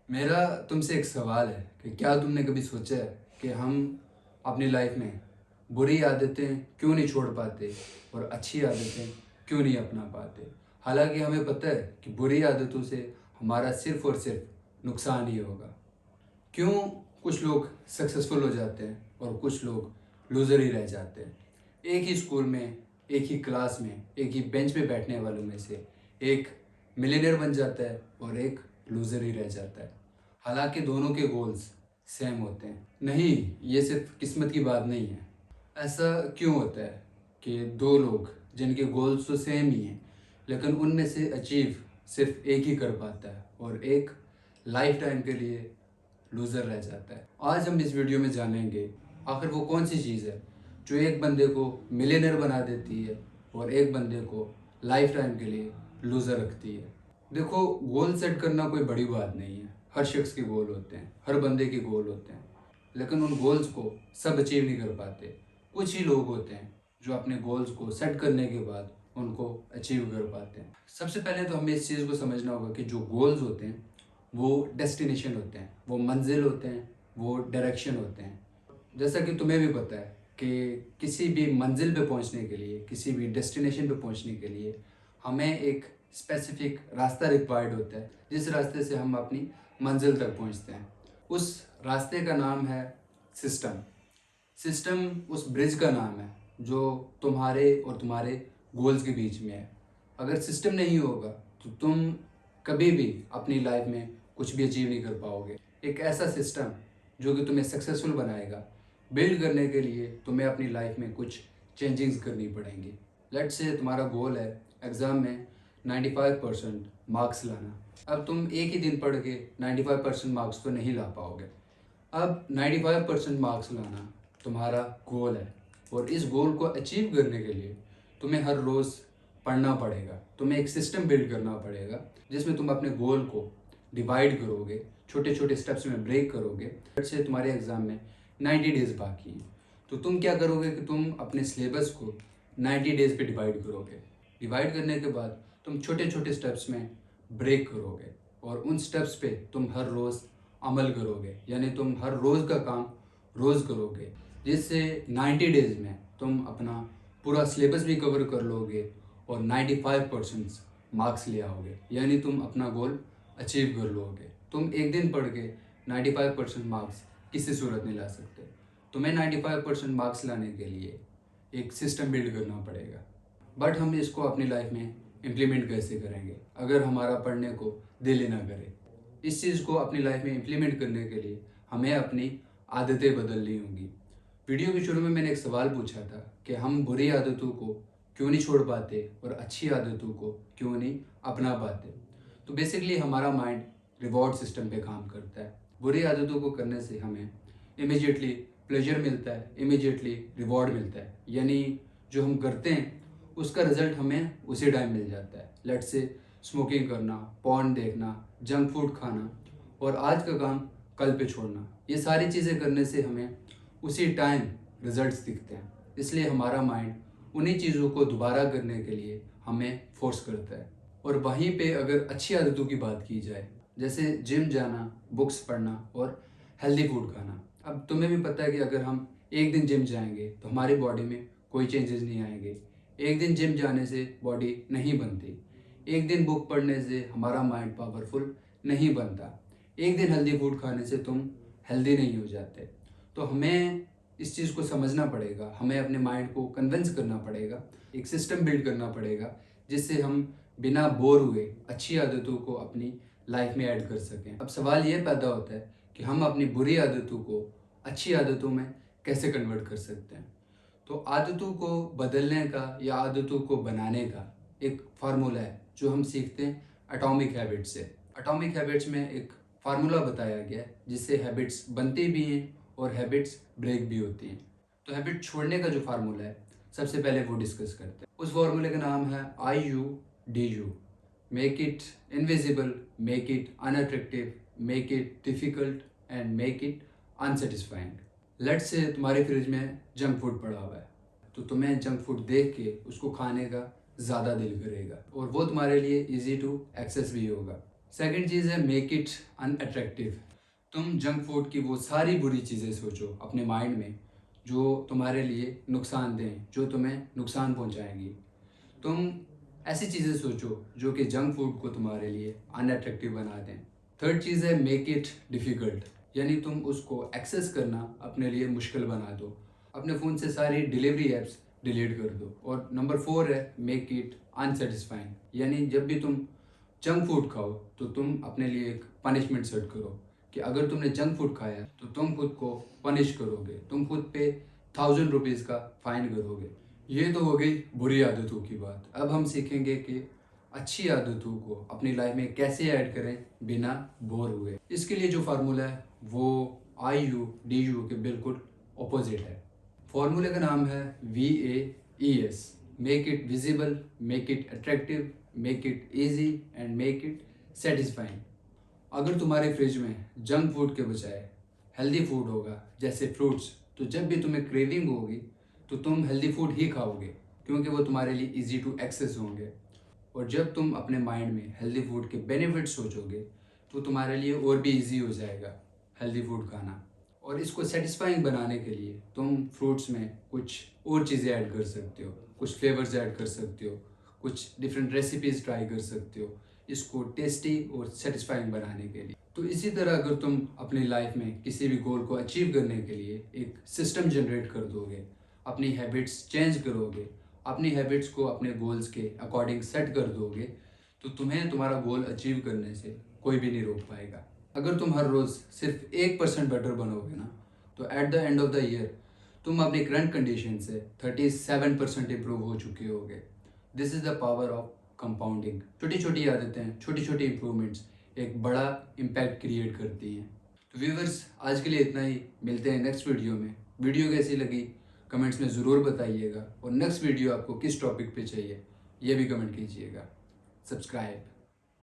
मेरा तुमसे एक सवाल है कि क्या तुमने कभी सोचा है कि हम अपनी लाइफ में बुरी आदतें क्यों नहीं छोड़ पाते और अच्छी आदतें क्यों नहीं अपना पाते। हालांकि हमें पता है कि बुरी आदतों से हमारा सिर्फ और सिर्फ नुकसान ही होगा। क्यों कुछ लोग सक्सेसफुल हो जाते हैं और कुछ लोग लूज़र ही रह जाते हैं। एक ही स्कूल में, एक ही क्लास में, एक ही बेंच पे बैठने वालों में से एक मिलियनेयर बन जाता है और एक लूज़र ही रह जाता है। हालांकि दोनों के गोल्स सेम होते हैं। नहीं, ये सिर्फ किस्मत की बात नहीं है। ऐसा क्यों होता है कि दो लोग जिनके गोल्स तो सेम ही हैं लेकिन उनमें से अचीव सिर्फ एक ही कर पाता है और एक लाइफ टाइम के लिए लूज़र रह जाता है। आज हम इस वीडियो में जानेंगे आखिर वो कौन सी चीज़ है जो एक बंदे को मिलियनेयर बना देती है और एक बंदे को लाइफ टाइम के लिए लूज़र रखती है। देखो, गोल सेट करना कोई बड़ी बात नहीं है। हर शख्स के गोल होते हैं, हर बंदे के गोल होते हैं, लेकिन उन गोल्स को सब अचीव नहीं कर पाते। कुछ ही लोग होते हैं जो अपने गोल्स को सेट करने के बाद उनको अचीव कर पाते हैं। सबसे पहले तो हमें इस चीज़ को समझना होगा कि जो गोल्स होते हैं वो डेस्टिनेशन होते हैं, वो मंजिल होते हैं, वो डायरेक्शन होते हैं। जैसा कि तुम्हें भी पता है कि किसी भी मंजिल पे पहुंचने के लिए, किसी भी डेस्टिनेशन पे पहुंचने के लिए हमें एक स्पेसिफिक रास्ता रिक्वायर्ड होता है, जिस रास्ते से हम अपनी मंजिल तक पहुंचते हैं। उस रास्ते का नाम है सिस्टम। सिस्टम उस ब्रिज का नाम है जो तुम्हारे और तुम्हारे गोल्स के बीच में है। अगर सिस्टम नहीं होगा तो तुम कभी भी अपनी लाइफ में कुछ भी अचीव नहीं कर पाओगे। एक ऐसा सिस्टम जो कि तुम्हें सक्सेसफुल बनाएगा, बिल्ड करने के लिए तुम्हें अपनी लाइफ में कुछ चेंजिंग्स करनी पड़ेंगी। लेट्स से तुम्हारा गोल है एग्ज़ाम में 95% मार्क्स लाना। अब तुम एक ही दिन पढ़ के 95% मार्क्स तो नहीं ला पाओगे। अब 95% मार्क्स लाना तुम्हारा गोल है और इस गोल को अचीव करने के लिए तुम्हें हर रोज़ पढ़ना पड़ेगा। तुम्हें एक सिस्टम बिल्ड करना पड़ेगा जिसमें तुम अपने गोल को डिवाइड करोगे, छोटे छोटे स्टेप्स में ब्रेक करोगे। से तुम्हारे एग्ज़ाम में 90 डेज़ बाकी हैं, तो तुम क्या करोगे कि तुम अपने सिलेबस को 90 डेज़ पे डिवाइड करोगे। डिवाइड करने के बाद तुम छोटे छोटे स्टेप्स में ब्रेक करोगे और उन स्टेप्स पे तुम हर रोज़ अमल करोगे, यानी तुम हर रोज़ का काम रोज़ करोगे, जिससे 90 डेज़ में तुम अपना पूरा सिलेबस भी कवर कर लोगे और 95% मार्क्स ले आओगे, यानी तुम अपना गोल अचीव कर लोगे। तुम एक दिन पढ़ के 95% मार्क्स किसी सूरत नहीं ला सकते। तुम्हें 95% मार्क्स लाने के लिए एक सिस्टम बिल्ड करना पड़ेगा। बट हम इसको अपनी लाइफ में इम्प्लीमेंट कैसे करेंगे अगर हमारा पढ़ने को दिल ही ना करे। इस चीज़ को अपनी लाइफ में इम्प्लीमेंट करने के लिए हमें अपनी आदतें बदलनी होंगी। वीडियो के शुरू में मैंने एक सवाल पूछा था कि हम बुरी आदतों को क्यों नहीं छोड़ पाते और अच्छी आदतों को क्यों नहीं अपना पाते। तो बेसिकली हमारा माइंड रिवॉर्ड सिस्टम पे काम करता है। बुरी आदतों को करने से हमें इमिजिएटली प्लेजर मिलता है, इमिजिएटली रिवॉर्ड मिलता है, यानी जो हम करते हैं उसका रिजल्ट हमें उसी टाइम मिल जाता है। लेट से स्मोकिंग करना, पॉर्न देखना, जंक फूड खाना और आज का काम कल पे छोड़ना, ये सारी चीज़ें करने से हमें उसी टाइम रिजल्ट्स दिखते हैं। इसलिए हमारा माइंड उन्हीं चीज़ों को दोबारा करने के लिए हमें फोर्स करता है। और वहीं पे अगर अच्छी आदतों की बात की जाए, जैसे जिम जाना, बुक्स पढ़ना और हेल्दी फूड खाना। अब तुम्हें भी पता है कि अगर हम एक दिन जिम जाएंगे तो हमारी बॉडी में कोई चेंजेस नहीं आएंगे। एक दिन जिम जाने से बॉडी नहीं बनती। एक दिन बुक पढ़ने से हमारा माइंड पावरफुल नहीं बनता। एक दिन हेल्दी फूड खाने से तुम हेल्दी नहीं हो जाते। तो हमें इस चीज़ को समझना पड़ेगा, हमें अपने माइंड को कन्विंस करना पड़ेगा, एक सिस्टम बिल्ड करना पड़ेगा जिससे हम बिना बोर हुए अच्छी आदतों को अपनी लाइफ में ऐड कर सकें। अब सवाल ये पैदा होता है कि हम अपनी बुरी आदतों को अच्छी आदतों में कैसे कन्वर्ट कर सकते हैं। तो आदतों को बदलने का या आदतों को बनाने का एक फार्मूला है जो हम सीखते हैं एटॉमिक हैबिट्स से। एटॉमिक हैबिट्स में एक फार्मूला बताया गया है जिससे हैबिट्स बनती भी हैं और हैबिट्स ब्रेक भी होती हैं। तो हैबिट छोड़ने का जो फार्मूला है सबसे पहले वो डिस्कस करते हैं। उस फार्मूले का नाम है IUDU। Make it invisible, make it unattractive, make it difficult and make it unsatisfying. Let's say तुम्हारे फ्रिज में जंक फूड पड़ा हुआ है, तो तुम्हें जंक फूड देख के उसको खाने का ज़्यादा दिल करेगा और वो तुम्हारे लिए इजी टू एक्सेस भी होगा। सेकंड चीज़ है मेक इट अनअट्रैक्टिव। तुम जंक फूड की वो सारी बुरी चीज़ें सोचो अपने माइंड में जो तुम्हारे लिए नुकसानदेह, जो तुम्हें नुकसान पहुंचाएंगी। तुम ऐसी चीज़ें सोचो जो कि जंक फूड को तुम्हारे लिए अनअट्रैक्टिव बना दें। थर्ड चीज़ है मेक इट डिफ़िकल्ट, यानी तुम उसको एक्सेस करना अपने लिए मुश्किल बना दो। अपने फ़ोन से सारी डिलीवरी ऐप्स डिलीट कर दो। और नंबर 4 है मेक इट अनसेटिस्फाइंग, यानी जब भी तुम जंक फूड खाओ तो तुम अपने लिए एक पनिशमेंट सेट करो कि अगर तुमने जंक फूड खाया तो तुम खुद को पनिश करोगे, तुम खुद पे 1000 रुपीज़ का फाइन करोगे। ये तो हो गई बुरी आदतों की बात। अब हम सीखेंगे कि अच्छी आदतों को अपनी लाइफ में कैसे ऐड करें बिना बोर हुए। इसके लिए जो फार्मूला है वो IUDU के बिल्कुल अपोजिट है। फार्मूले का नाम है VAES। Make it visible, make it attractive, make it easy and make it satisfying. अगर तुम्हारे फ्रिज में जंक फूड के बजाय हेल्दी फूड होगा जैसे फ्रूट्स, तो जब भी तुम्हें क्रेविंग होगी तो तुम हेल्दी फूड ही खाओगे क्योंकि वो तुम्हारे लिए इजी टू एक्सेस होंगे। और जब तुम अपने माइंड में हेल्दी फूड के बेनिफिट्स सोचोगे तो तुम्हारे लिए और भी इजी हो जाएगा हेल्दी फूड खाना। और इसको सेटिस्फाइंग बनाने के लिए तुम फ्रूट्स में कुछ और चीज़ें ऐड कर सकते हो, कुछ फ्लेवर्स ऐड कर सकते हो, कुछ डिफरेंट रेसिपीज़ ट्राई कर सकते हो इसको टेस्टी और सेटिस्फाइंग बनाने के लिए। तो इसी तरह अगर तुम अपनी लाइफ में किसी भी गोल को अचीव करने के लिए एक सिस्टम जनरेट कर दोगे, अपनी हैबिट्स चेंज करोगे, अपनी हैबिट्स को अपने गोल्स के अकॉर्डिंग सेट कर दोगे, तो तुम्हें तुम्हारा गोल अचीव करने से कोई भी नहीं रोक पाएगा। अगर तुम हर रोज़ सिर्फ 1% बेटर बनोगे ना, तो at the end of the year तुम अपनी करंट कंडीशन से 37% इम्प्रूव हो चुके होगे। This is the power of compounding. छोटी छोटी आदतें, छोटी छोटी इंप्रूवमेंट्स एक बड़ा इम्पैक्ट क्रिएट करती हैं। तो व्यूवर्स, आज के लिए इतना ही। मिलते हैं नेक्स्ट वीडियो में। वीडियो कैसी लगी कमेंट्स में ज़रूर बताइएगा, और नेक्स्ट वीडियो आपको किस टॉपिक पे चाहिए ये भी कमेंट कीजिएगा। सब्सक्राइब।